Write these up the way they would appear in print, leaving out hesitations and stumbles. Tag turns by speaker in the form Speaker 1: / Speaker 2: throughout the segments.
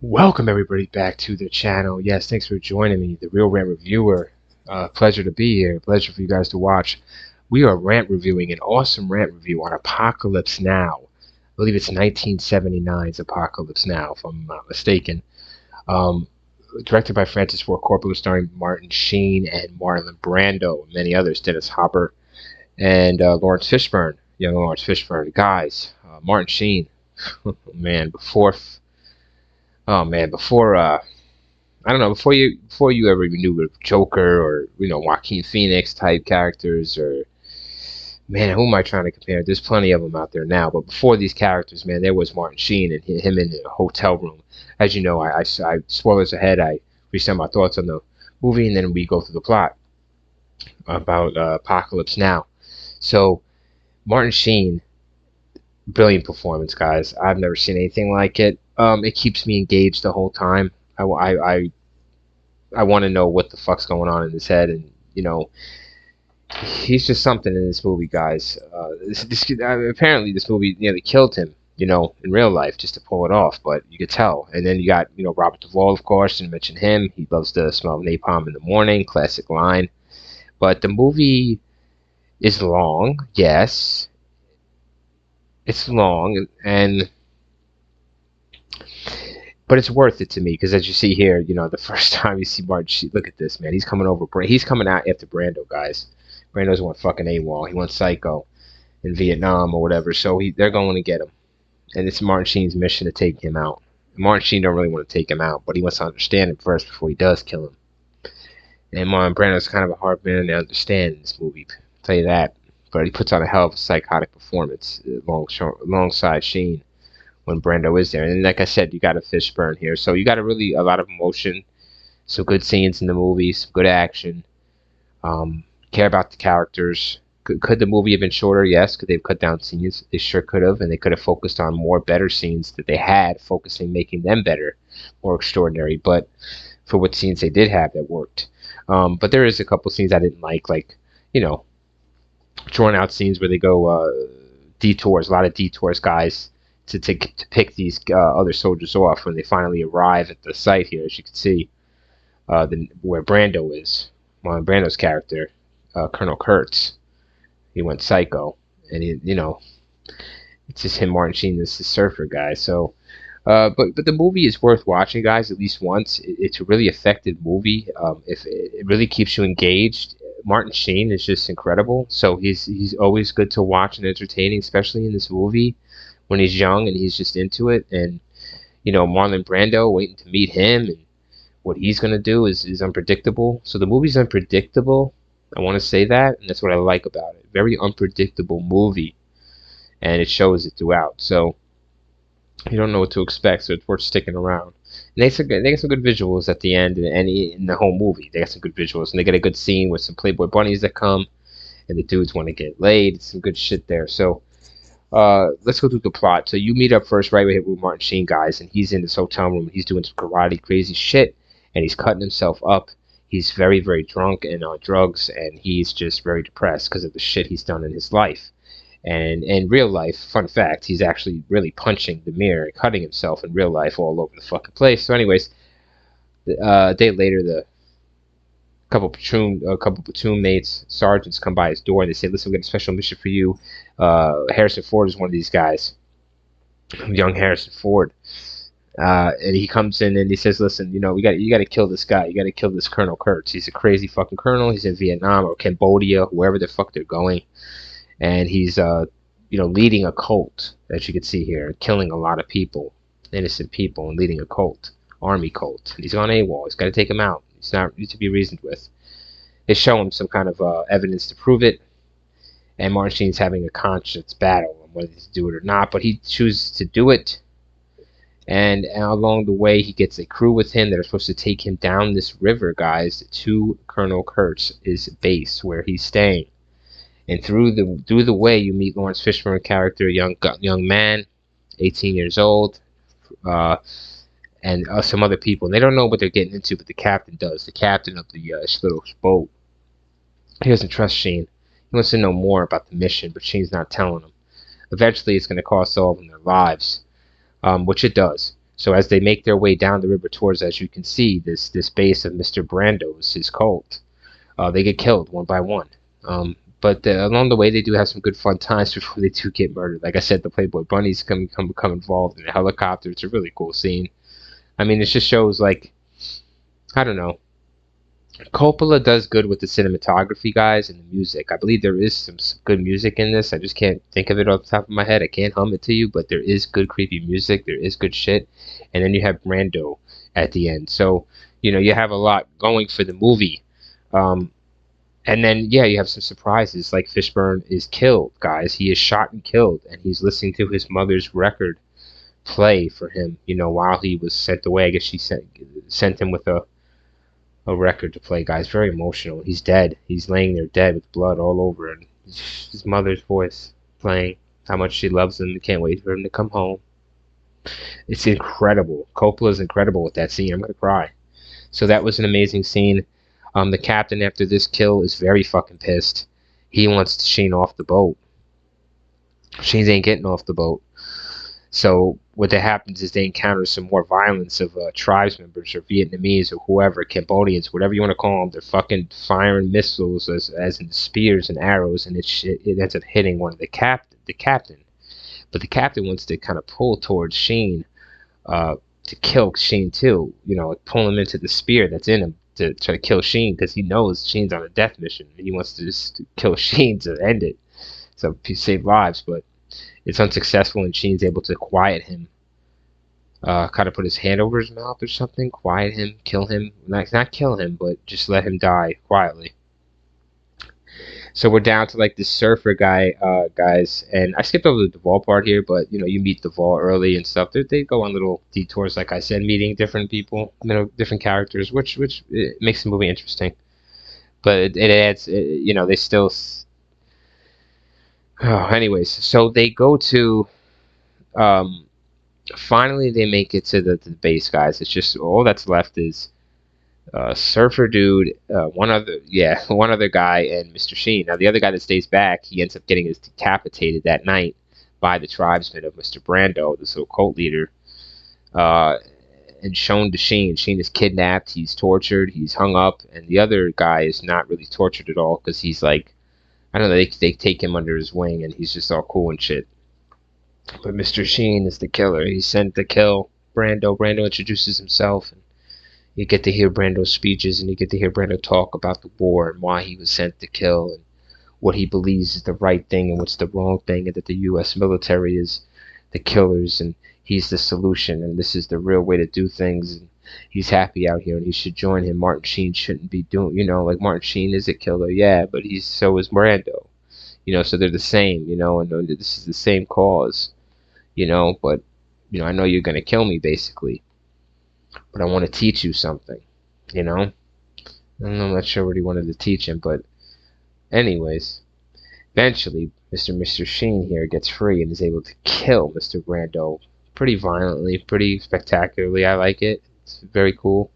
Speaker 1: Welcome everybody back to the channel. Yes, thanks for joining me, the Real Rant Reviewer. Pleasure to be here. Pleasure for you guys to watch. We are rant reviewing an awesome rant review on Apocalypse Now. I believe it's 1979's Apocalypse Now, if I'm not mistaken. Um, Directed by Francis Ford Coppola, starring Martin Sheen and Marlon Brando, and many others, Dennis Hopper, and Lawrence Fishburne, young Lawrence Fishburne. Guys, Martin Sheen, man, before I don't know, before you ever even knew of Joker or Joaquin Phoenix type characters, or man, who am I trying to compare? There's plenty of them out there now, but before these characters, man, there was Martin Sheen and him in a hotel room. As you know, I spoilers ahead. I resend my thoughts on the movie, and then we go through the plot about Apocalypse Now. So Martin Sheen, brilliant performance, guys. I've never seen anything like it. It keeps me engaged the whole time. I want to know what the fuck's going on in his head, and he's just something in this movie, guys. Apparently this movie nearly killed him, in real life, just to pull it off. But you could tell. And then you got Robert Duvall, of course, and mention him. He loves the smell of napalm in the morning, classic line. But the movie is long, yes, it's long, and but it's worth it to me because, as you see here, the first time you see Martin Sheen, look at this, man. He's coming over. He's coming out after Brando, guys. Brando's went fucking AWOL. He went psycho in Vietnam or whatever. So they're going to get him, and it's Martin Sheen's mission to take him out. Martin Sheen don't really want to take him out, but he wants to understand him first before he does kill him. And Marlon Brando's kind of a hard man to understand in this movie. I'll tell you that. But he puts on a hell of a psychotic performance alongside Sheen when Brando is there. And like I said, you got a Fishburne here, so you got a lot of emotion, some good scenes in the movie, some good action. Care about the characters. Could the movie have been shorter? Yes. Could they have cut down scenes? They sure could have, and they could have focused on more better scenes that they had, making them better, more extraordinary. But for what scenes they did have, that worked. But there is a couple scenes I didn't like drawn out scenes where they go detours, a lot of detours, guys, to pick these other soldiers off when they finally arrive at the site here, as you can see, where Brando is. Marlon Brando's character, Colonel Kurtz, he went psycho, and it's just him, Martin Sheen, this surfer guy. So, but the movie is worth watching, guys, at least once. It's a really effective movie. If it really keeps you engaged. Martin Sheen is just incredible. So he's always good to watch and entertaining, especially in this movie when he's young and he's just into it. And Marlon Brando, waiting to meet him, and what he's gonna do is unpredictable. So the movie's unpredictable. I want to say that, and that's what I like about it. Very unpredictable movie, and it shows it throughout. So you don't know what to expect, so it's worth sticking around. And they get some good visuals at the end, and in the whole movie, they got some good visuals, and they get a good scene with some Playboy bunnies that come, and the dudes want to get laid. Some good shit there. So let's go through the plot. So you meet up first right away with Martin Sheen, guys, and he's in this hotel room. He's doing some karate, crazy shit, and he's cutting himself up. He's very, very drunk and on drugs, and he's just very depressed because of the shit he's done in his life. And in real life, fun fact, he's actually really punching the mirror and cutting himself in real life all over the fucking place. So anyways, a day later, a couple platoon mates, sergeants come by his door, and they say, listen, we got a special mission for you. Harrison Ford is one of these guys, young Harrison Ford. And he comes in and he says, listen, you got to kill this guy. You got to kill this Colonel Kurtz. He's a crazy fucking colonel. He's in Vietnam or Cambodia, wherever the fuck they're going. And he's leading a cult, as you can see here, killing a lot of people, innocent people, and leading a cult, army cult. And he's on AWOL. He's got to take him out. He's not to be reasoned with. They show him some kind of evidence to prove it, and Martin Sheen's having a conscience battle on whether to do it or not, but he chooses to do it. And along the way, he gets a crew with him that are supposed to take him down this river, guys, to Colonel Kurtz's base where he's staying. And through the way, you meet Lawrence Fishburne character, young man, 18 years old, and some other people. And they don't know what they're getting into, but the captain does. The captain of the little boat. He doesn't trust Sheen. He wants to know more about the mission, but Sheen's not telling him. Eventually, it's going to cost all of them their lives, which it does. So as they make their way down the river towards, as you can see, this base of Mr. Brando's, his cult, they get killed one by one. But along the way, they do have some good fun times before they do get murdered. Like I said, the Playboy Bunnies become involved in the helicopter. It's a really cool scene. I mean, it just shows, like, I don't know. Coppola does good with the cinematography, guys, and the music. I believe there is some good music in this. I just can't think of it off the top of my head. I can't hum it to you, but there is good creepy music. There is good shit. And then you have Brando at the end. So, you have a lot going for the movie. Um, and then, yeah, you have some surprises. Like Fishburne is killed, guys. He is shot and killed, and he's listening to his mother's record play for him, while he was sent away. I guess she sent him with a record to play, guys. Very emotional. He's dead. He's laying there dead with blood all over, and his mother's voice playing how much she loves him and can't wait for him to come home. It's incredible. Coppola's incredible with that scene. I'm gonna cry. So that was an amazing scene. The captain, after this kill, is very fucking pissed. He wants Sheen off the boat. Sheen ain't getting off the boat. So what that happens is they encounter some more violence of tribes members or Vietnamese or whoever, Cambodians, whatever you want to call them. They're fucking firing missiles as in spears and arrows, and it ends up hitting one of the captain. But the captain wants to kind of pull towards Sheen to kill Sheen too. Pull him into the spear that's in him to try to kill Sheen because he knows Sheen's on a death mission. And he wants to just kill Sheen to end it. So he save lives, but it's unsuccessful, and Sheen's able to quiet him. Kind of put his hand over his mouth or something, quiet him, kill him. Not kill him, but just let him die quietly. So we're down to like this surfer guy, guys, and I skipped over the Duvall part here, but you meet Duvall early and stuff. They go on little detours, like I said, meeting different people, different characters, which it makes the movie interesting. But it adds, they still. Oh, anyways, so they go to. Finally, they make it to the base, guys. It's just all that's left is surfer dude, one other guy, and Mr. Sheen. Now the other guy that stays back, he ends up getting his decapitated that night by the tribesmen of Mr. Brando, this little cult leader, and shown to Sheen. Sheen is kidnapped, he's tortured, he's hung up, and the other guy is not really tortured at all because he's like, I don't know, they take him under his wing and he's just all cool and shit. But Mr. Sheen is the killer. He's sent to kill Brando. Brando introduces himself, and you get to hear Brando's speeches, and you get to hear Brando talk about the war and why he was sent to kill, and what he believes is the right thing and what's the wrong thing, and that the U.S. military is the killers, and he's the solution, and this is the real way to do things, and he's happy out here, and he should join him. Martin Sheen shouldn't be doing, like Martin Sheen is a killer, yeah, but so is Brando, so they're the same, and this is the same cause. But, I know you're going to kill me, basically. But I want to teach you something, I'm not sure what he wanted to teach him, but anyways, eventually, Mr. Sheen here gets free and is able to kill Mr. Brando pretty violently, pretty spectacularly. I like it. It's very cool.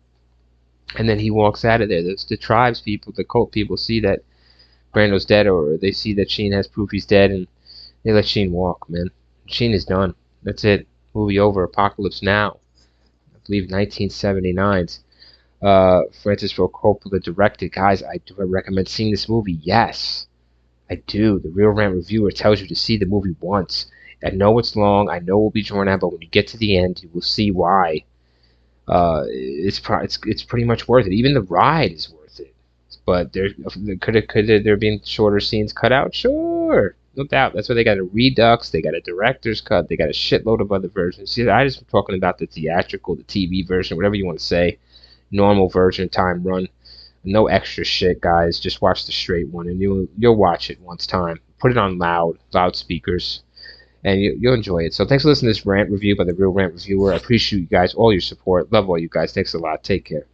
Speaker 1: And then he walks out of there. The tribes people, the cult people see that Brando's dead, or they see that Sheen has proof he's dead, and they let Sheen walk, man. Sheen is done. That's it. Movie over. Apocalypse Now. I believe 1979's. Francis Ford Coppola directed. Guys, I do recommend seeing this movie. Yes, I do. The Real Rant Reviewer tells you to see the movie once. I know it's long. I know it will be drawn out, but when you get to the end, you will see why. It's pretty much worth it. Even the ride is worth it. But could there been shorter scenes cut out? Sure. No doubt. That's why they got a redux, they got a director's cut, they got a shitload of other versions. See, I just am talking about the theatrical, the TV version, whatever you want to say. Normal version, time run. No extra shit, guys. Just watch the straight one, and you'll watch it once time. Put it on loudspeakers, and you'll enjoy it. So thanks for listening to this rant review by the Real Rant Reviewer. I appreciate you guys, all your support. Love all you guys. Thanks a lot. Take care.